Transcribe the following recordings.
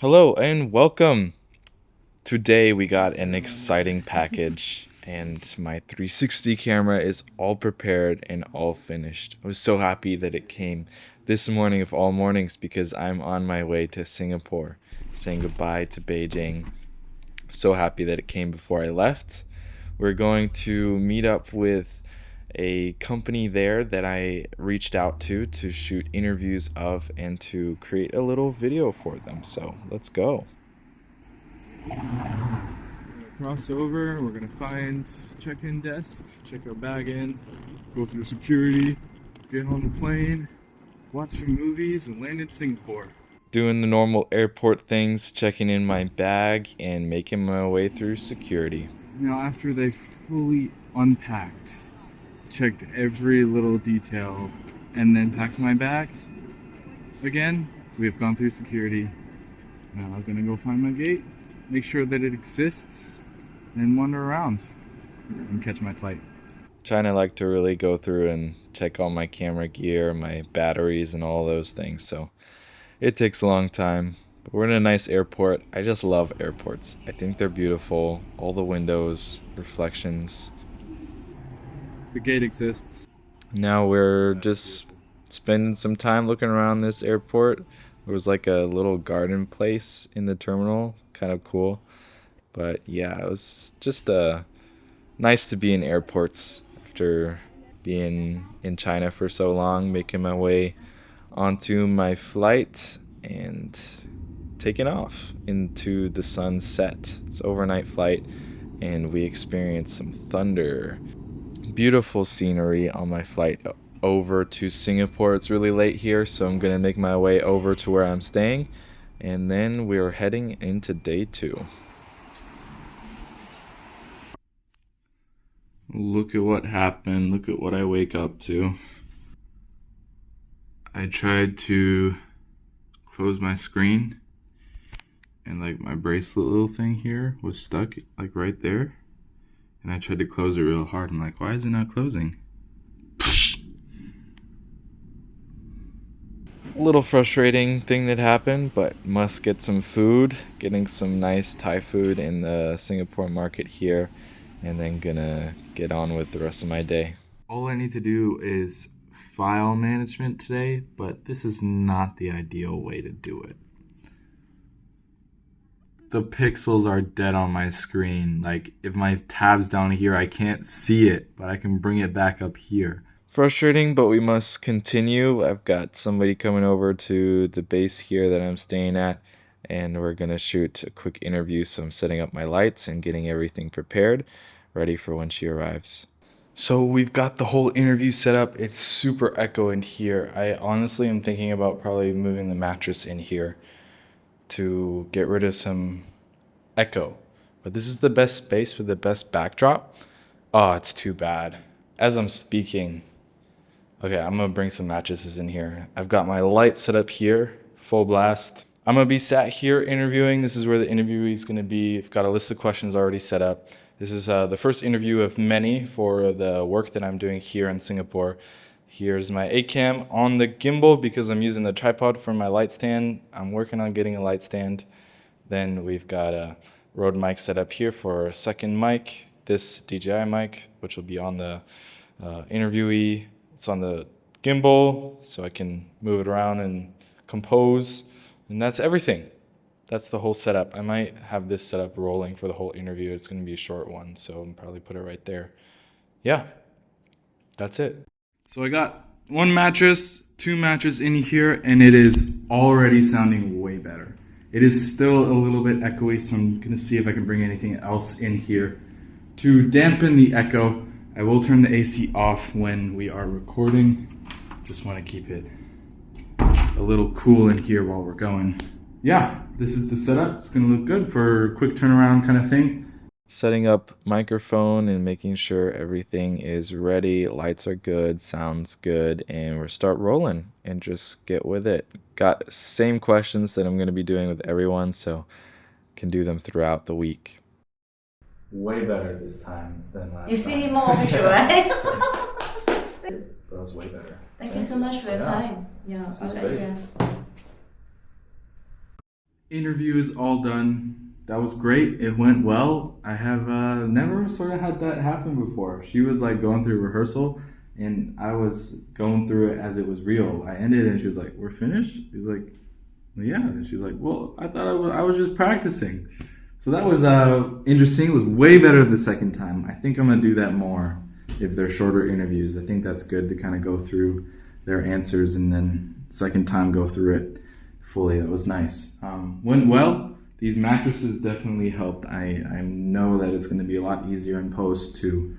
Hello and welcome. Today we got an exciting package and my 360 camera is all prepared and all finished. I was so happy that it came this morning of all mornings because I'm on my way to Singapore, saying goodbye to Beijing. So happy that it came before I left. We're going to meet up with a company there that I reached out to shoot interviews of and to create a little video for them. So let's go. We're gonna cross over, we're gonna find check-in desk, check our bag in, go through security, get on the plane, watch some movies, and land in Singapore. Doing the normal airport things, checking in my bag and making my way through security. Now after they fully unpacked, checked every little detail, and then packed my bag again, we have gone through security. Now I'm gonna go find my gate, make sure that it exists, and wander around and catch my flight. Trying to like to really go through and check all my camera gear, my batteries, and all those things, so it takes a long time. But we're in a nice airport. I just love airports. I think they're beautiful. All the windows, reflections. The gate exists. Now we're just spending some time looking around this airport. There was like a little garden place in the terminal, kind of cool. But yeah, it was just nice to be in airports after being in China for so long, making my way onto my flight and taking off into the sunset. It's an overnight flight and we experienced some thunder. Beautiful scenery on my flight over to Singapore. It's really late here, so I'm gonna make my way over to where I'm staying, and then we're heading into day 2. Look at what happened. Look at what I wake up to. I tried to close my screen and like my bracelet little thing here was stuck like right there. And I tried to close it real hard. I'm like, why is it not closing? A little frustrating thing that happened, but must get some food. Getting some nice Thai food in the Singapore market here, and then gonna get on with the rest of my day. All I need to do is file management today, but this is not the ideal way to do it. The pixels are dead on my screen. Like if my tab's down here, I can't see it, but I can bring it back up here. Frustrating, but we must continue. I've got somebody coming over to the base here that I'm staying at, and we're gonna shoot a quick interview. So I'm setting up my lights and getting everything prepared, ready for when she arrives. So we've got the whole interview set up. It's super echo in here. I honestly am thinking about probably moving the mattress in here to get rid of some echo. But this is the best space for the best backdrop. Oh, it's too bad. As I'm speaking, okay, I'm gonna bring some mattresses in here. I've got my light set up here, full blast. I'm gonna be sat here interviewing. This is where the interviewee is gonna be. I've got a list of questions already set up. This is the first interview of many for the work that I'm doing here in Singapore. Here's my A-cam on the gimbal because I'm using the tripod for my light stand. I'm working on getting a light stand. Then we've got a Rode mic set up here for a second mic. This DJI mic, which will be on the interviewee. It's on the gimbal, so I can move it around and compose. And that's everything. That's the whole setup. I might have this setup rolling for the whole interview. It's going to be a short one, so I'll probably put it right there. Yeah, that's it. So I got 1 mattress, 2 mattresses in here, and it is already sounding way better. It is still a little bit echoey, so I'm going to see if I can bring anything else in here to dampen the echo. I will turn the AC off when we are recording. Just want to keep it a little cool in here while we're going. Yeah, this is the setup. It's going to look good for a quick turnaround kind of thing. Setting up microphone and making sure everything is ready. Lights are good, sounds good, and we'll start rolling and just get with it. Got same questions that I'm going to be doing with everyone, so can do them throughout the week. Way better this time than last time. You see more official, right? That was way better. Thank you so much for your time. Yeah, This is I'll let great. you guys. Interview is all done. That was great. It went well. I have never sort of had that happen before. She was like going through rehearsal, and I was going through it as it was real. I ended, and she was like, "We're finished." He's like, well, "Yeah." And she's like, "Well, I thought I was just practicing." So that was interesting. It was way better the second time. I think I'm gonna do that more if they're shorter interviews. I think that's good to kind of go through their answers and then second time go through it fully. That was nice. Went well. These mattresses definitely helped. I know that it's going to be a lot easier in post to,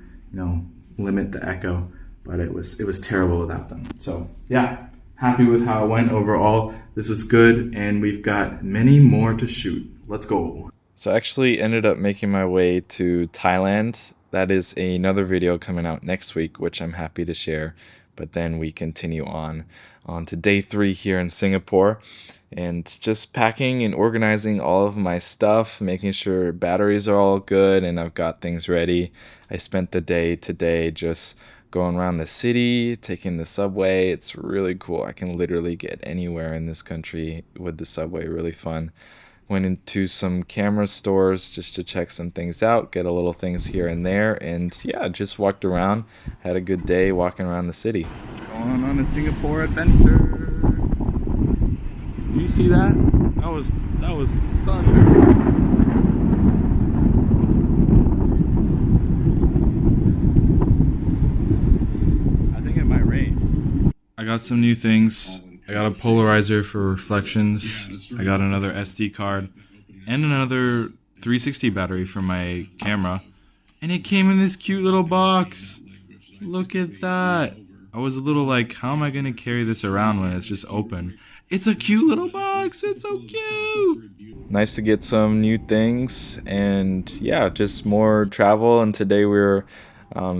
limit the echo, but it was terrible without them. So yeah, happy with how it went overall. This was good, and we've got many more to shoot. Let's go. So I actually ended up making my way to Thailand. That is another video coming out next week, which I'm happy to share. But then we continue on to day 3 here in Singapore, and just packing and organizing all of my stuff, making sure batteries are all good and I've got things ready. I spent the day today just going around the city, taking the subway. It's really cool. I can literally get anywhere in this country with the subway. Really fun. Went into some camera stores just to check some things out, get a little things here and there, and yeah, just walked around. Had a good day walking around the city. Going on a Singapore adventure. Do you see that? That was thunder. I think it might rain. I got some new things. I got a polarizer for reflections. I got another SD card and another 360 battery for my camera. And it came in this cute little box. Look at that. I was a little like, how am I going to carry this around when it's just open? It's a cute little box. It's so cute. Nice to get some new things. And yeah, just more travel. And today we're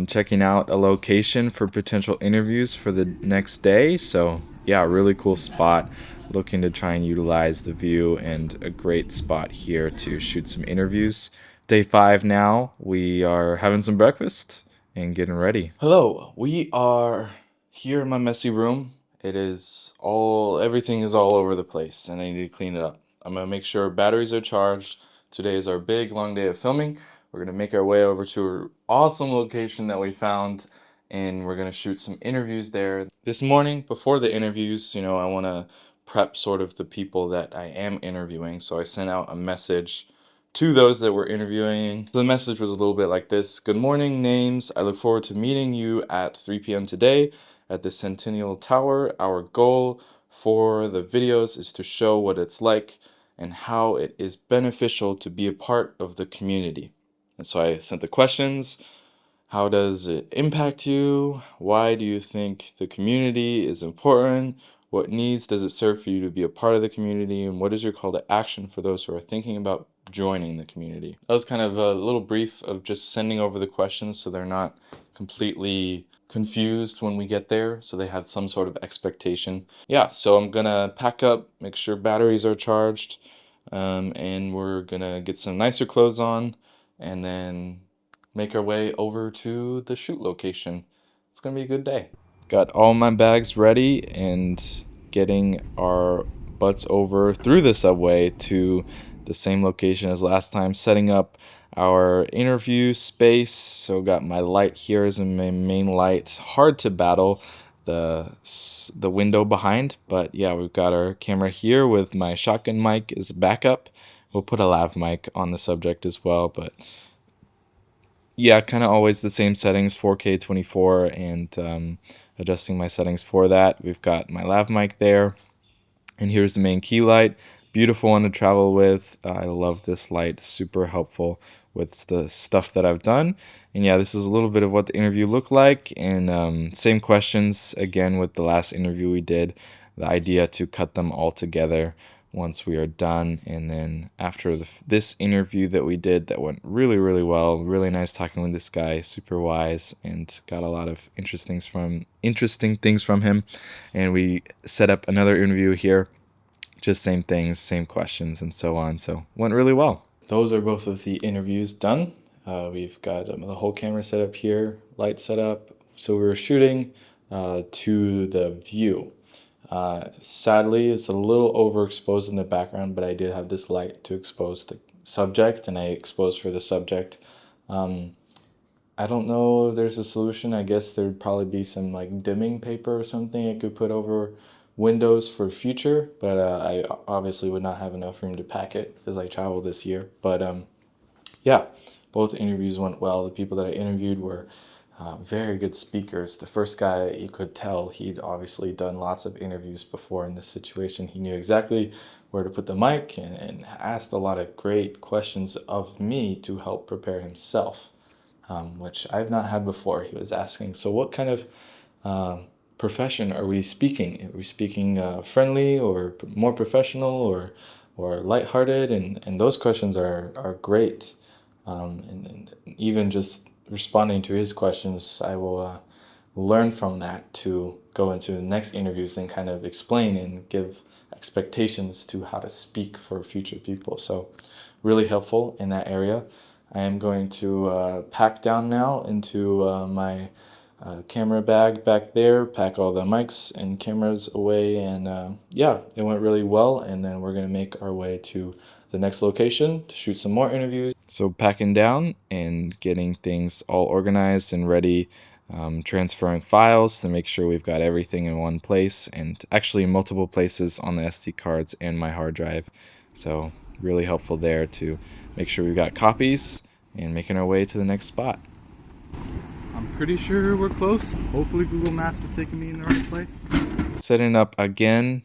checking out a location for potential interviews for the next day. So yeah, really cool spot. Looking to try and utilize the view, and a great spot here to shoot some interviews. Day 5 now. We are having some breakfast and getting ready. Hello, we are here in my messy room. Everything is all over the place and I need to clean it up. I'm gonna make sure batteries are charged. Today is our big long day of filming. We're gonna make our way over to an awesome location that we found, and we're gonna shoot some interviews there. This morning, before the interviews, I wanna prep sort of the people that I am interviewing. So I sent out a message to those that we're interviewing. The message was a little bit like this: good morning, names. I look forward to meeting you at 3 p.m. today at the Centennial Tower. Our goal for the videos is to show what it's like and how it is beneficial to be a part of the community. And so I sent the questions. How does it impact you? Why do you think the community is important? What needs does it serve for you to be a part of the community? And what is your call to action for those who are thinking about joining the community? That was kind of a little brief of just sending over the questions so they're not completely confused when we get there, so they have some sort of expectation. Yeah, so I'm gonna pack up, make sure batteries are charged, and we're gonna get some nicer clothes on, and then make our way over to the shoot location. It's gonna be a good day. Got all my bags ready and getting our butts over through the subway to the same location as last time, setting up our interview space. So got my light here as my main light. It's hard to battle the window behind, but yeah, we've got our camera here with my shotgun mic as backup. We'll put a lav mic on the subject as well, but yeah, kind of always the same settings, 4K 24, and adjusting my settings for that. We've got my lav mic there, and here's the main key light. Beautiful one to travel with. I love this light, super helpful with the stuff that I've done. And yeah, this is a little bit of what the interview looked like, and same questions again with the last interview we did. The idea to cut them all together once we are done, and then after this interview that we did that went really, really well. Really nice talking with this guy, super wise, and got a lot of interesting things from him. And we set up another interview here, just same things, same questions, and so on. So went really well. Those are both of the interviews done. We've got the whole camera set up here, light set up. So we were shooting to the view. Sadly, it's a little overexposed in the background, but I did have this light to expose the subject, and I exposed for the subject. Um, I don't know if there's a solution. I guess there'd probably be some like dimming paper or something I could put over windows for future, but I obviously would not have enough room to pack it as I travel this year. But yeah, both interviews went well. The people that I interviewed were very good speakers. The first guy, you could tell he'd obviously done lots of interviews before in this situation. He knew exactly where to put the mic and asked a lot of great questions of me to help prepare himself, which I've not had before. He was asking, so what kind of profession are we speaking? Are we speaking friendly or more professional or lighthearted? And those questions are great. And even just responding to his questions, I will learn from that to go into the next interviews and kind of explain and give expectations to how to speak for future people. So really helpful in that area. I am going to pack down now into my camera bag back there, pack all the mics and cameras away, and yeah, it went really well. And then we're gonna make our way to the next location to shoot some more interviews. So packing down and getting things all organized and ready, transferring files to make sure we've got everything in one place, and actually multiple places on the SD cards and my hard drive. So really helpful there to make sure we've got copies and making our way to the next spot. I'm pretty sure we're close. Hopefully Google Maps is taking me in the right place. Setting up again,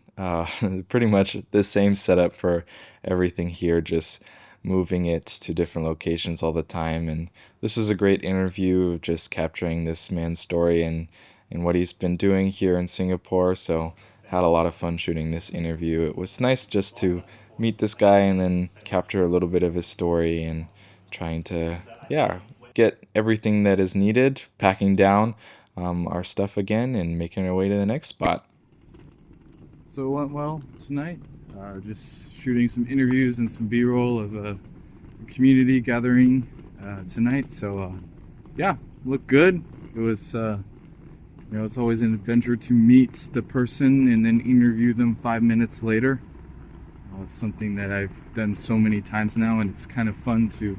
pretty much the same setup for everything here, just moving it to different locations all the time. And this was a great interview of just capturing this man's story and what he's been doing here in Singapore. So had a lot of fun shooting this interview. It was nice just to meet this guy and then capture a little bit of his story and trying to, yeah, get everything that is needed, packing down our stuff again and making our way to the next spot. So it went well tonight. Just shooting some interviews and some B-roll of a community gathering tonight. So yeah, looked good. It was, it's always an adventure to meet the person and then interview them 5 minutes later. It's something that I've done so many times now, and it's kind of fun to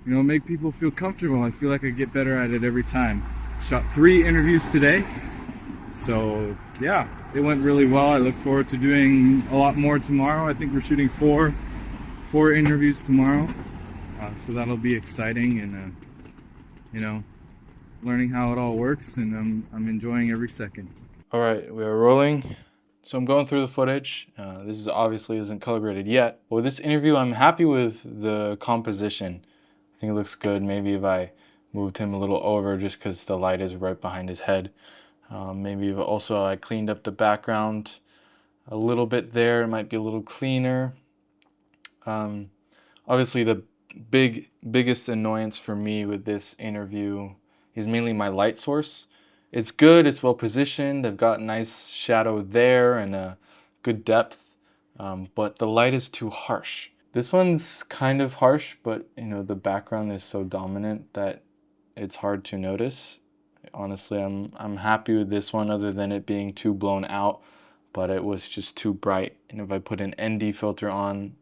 make people feel comfortable. I feel like I get better at it every time. Shot 3 interviews today. So yeah, it went really well. I look forward to doing a lot more tomorrow. I think we're shooting four interviews tomorrow. So that'll be exciting, and learning how it all works, and I'm enjoying every second. All right, we are rolling. So I'm going through the footage. This is obviously isn't color graded yet. But with this interview, I'm happy with the composition. I think it looks good. Maybe if I moved him a little over just because the light is right behind his head. Maybe if also I cleaned up the background a little bit there. It might be a little cleaner. Obviously the biggest annoyance for me with this interview is mainly my light source. It's good, it's well positioned, I've got nice shadow there and a good depth, but the light is too harsh. This one's kind of harsh, but the background is so dominant that it's hard to notice. Honestly, I'm happy with this one, other than it being too blown out, but it was just too bright. And if I put an ND filter on,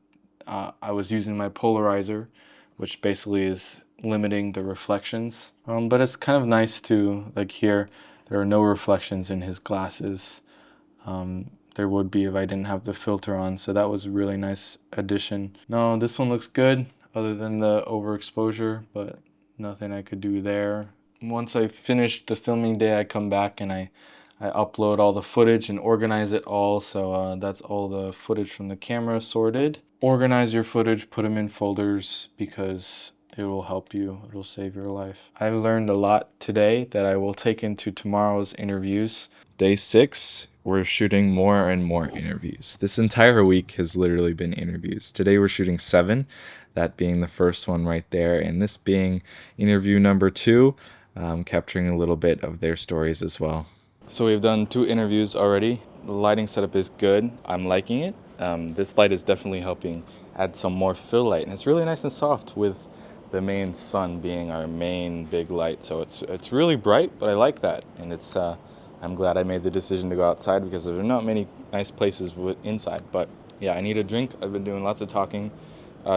I was using my polarizer, which basically is limiting the reflections. But it's kind of nice to, like here, there are no reflections in his glasses. There would be if I didn't have the filter on, so that was a really nice addition. No, this one looks good, other than the overexposure, but nothing I could do there. Once I finish the filming day, I come back and I upload all the footage and organize it all. So that's all the footage from the camera sorted. Organize your footage, put them in folders, because it will help you. It will save your life. I've learned a lot today that I will take into tomorrow's interviews. Day 6, we're shooting more and more interviews. This entire week has literally been interviews. Today we're shooting 7, that being the first one right there, and this being interview number 2, capturing a little bit of their stories as well. So we've done 2 interviews already. The lighting setup is good. I'm liking it. This light is definitely helping add some more fill light, and it's really nice and soft with the main sun being our main big light. So it's really bright, but I like that, and it's I'm glad I made the decision to go outside because there are not many nice places inside. But yeah, I need a drink. I've been doing lots of talking.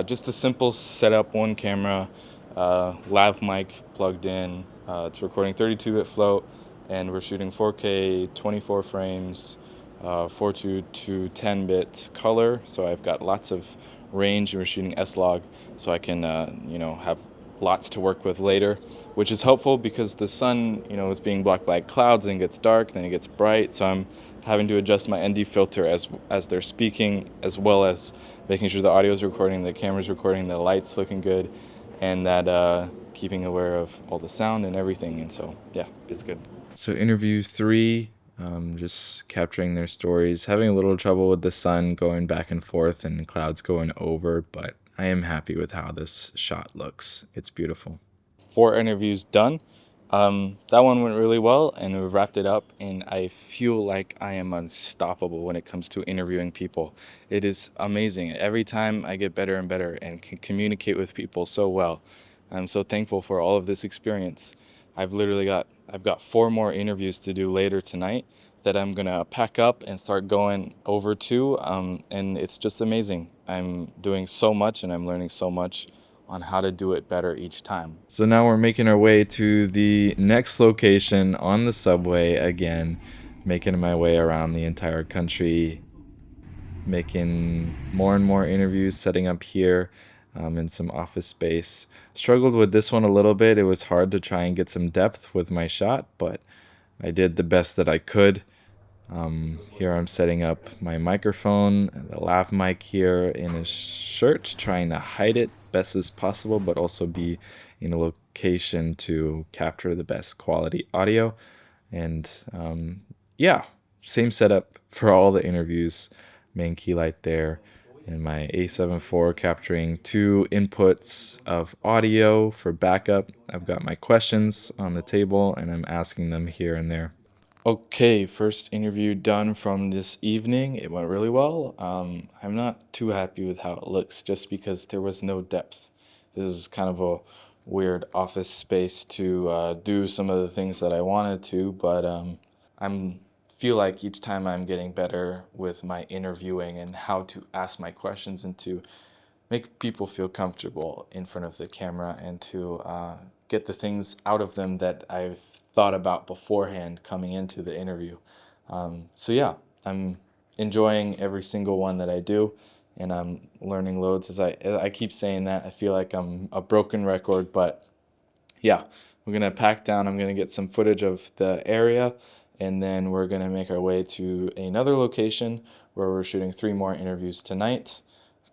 Just a simple setup, one camera, lav mic plugged in. It's recording 32-bit float, and we're shooting 4K, 24 frames, 4:2 to 10-bit color. So I've got lots of range, and we're shooting S-Log, so I can have lots to work with later, which is helpful because the sun, is being blocked by clouds and gets dark, then it gets bright. So I'm having to adjust my ND filter as they're speaking, as well as making sure the audio is recording, the camera's recording, the light's looking good, and that keeping aware of all the sound and everything. And so, yeah, it's good. So interview 3, just capturing their stories, having a little trouble with the sun going back and forth and clouds going over, but I am happy with how this shot looks. It's beautiful. 4 interviews done. That one went really well, and we wrapped it up, and I feel like I am unstoppable when it comes to interviewing people. It is amazing. Every time I get better and better and can communicate with people so well. I'm so thankful for all of this experience. I've got 4 more interviews to do later tonight that I'm gonna pack up and start going over to, and it's just amazing. I'm doing so much and I'm learning so much on how to do it better each time. So now we're making our way to the next location on the subway again, making my way around the entire country, making more and more interviews, setting up here in some office space. Struggled with this one a little bit. It was hard to try and get some depth with my shot, but I did the best that I could. Here I'm setting up my microphone, the lav mic here in a shirt, trying to hide it best as possible, but also be in a location to capture the best quality audio. And yeah, same setup for all the interviews, main key light there, and my A7 IV capturing 2 inputs of audio for backup. I've got my questions on the table, and I'm asking them here and there. Okay, first interview done from this evening. It went really well. I'm not too happy with how it looks just because there was no depth. This is kind of a weird office space to do some of the things that I wanted to, but I feel like each time I'm getting better with my interviewing and how to ask my questions and to make people feel comfortable in front of the camera and to get the things out of them that I've thought about beforehand coming into the interview. So yeah, I'm enjoying every single one that I do, and I'm learning loads. As I keep saying that, I feel like I'm a broken record, but yeah, we're gonna pack down. I'm gonna get some footage of the area, and then we're gonna make our way to another location where we're shooting 3 more interviews tonight.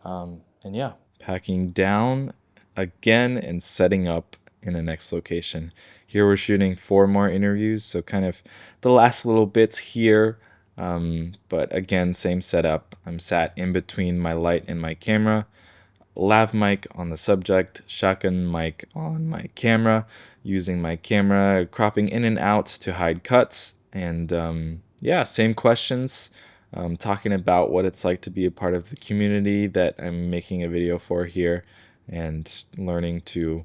And yeah, packing down again and setting up in the next location. Here we're shooting 4 more interviews, so kind of the last little bits here, but again, same setup. I'm sat in between my light and my camera, lav mic on the subject, shotgun mic on my camera, using my camera, cropping in and out to hide cuts, and yeah, same questions. Talking about what it's like to be a part of the community that I'm making a video for here, and learning to,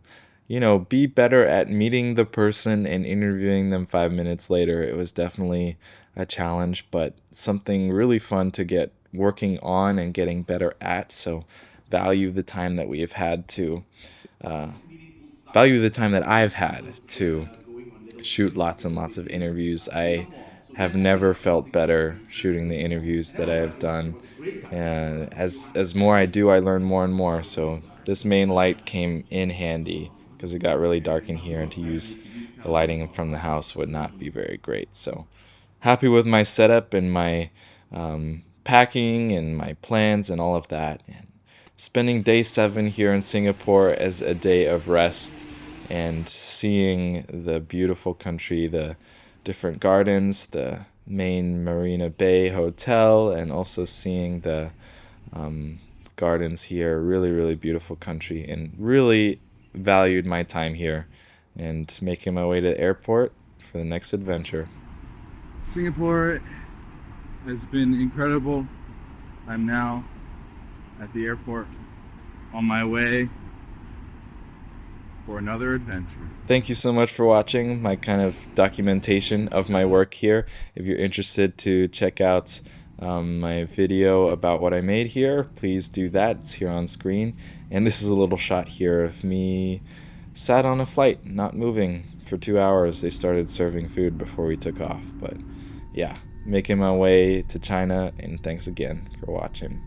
be better at meeting the person and interviewing them 5 minutes later. It was definitely a challenge, but something really fun to get working on and getting better at. So value the time that we have had to, value the time that I've had to shoot lots and lots of interviews. I have never felt better shooting the interviews that I have done. And as more I do, I learn more and more. So this main light came in handy because it got really dark in here, and to use the lighting from the house would not be very great. So happy with my setup and my packing and my plans and all of that. And spending day 7 here in Singapore as a day of rest and seeing the beautiful country, the different gardens, the main Marina Bay Hotel, and also seeing the gardens here. Really, really beautiful country, and really valued my time here and making my way to the airport for the next adventure. Singapore has been incredible. I'm now at the airport on my way for another adventure. Thank you so much for watching my kind of documentation of my work here. If you're interested to check out my video about what I made here, please do that. It's here on screen. And this is a little shot here of me sat on a flight, not moving for 2 hours. They started serving food before we took off. But yeah, making my way to China, and thanks again for watching.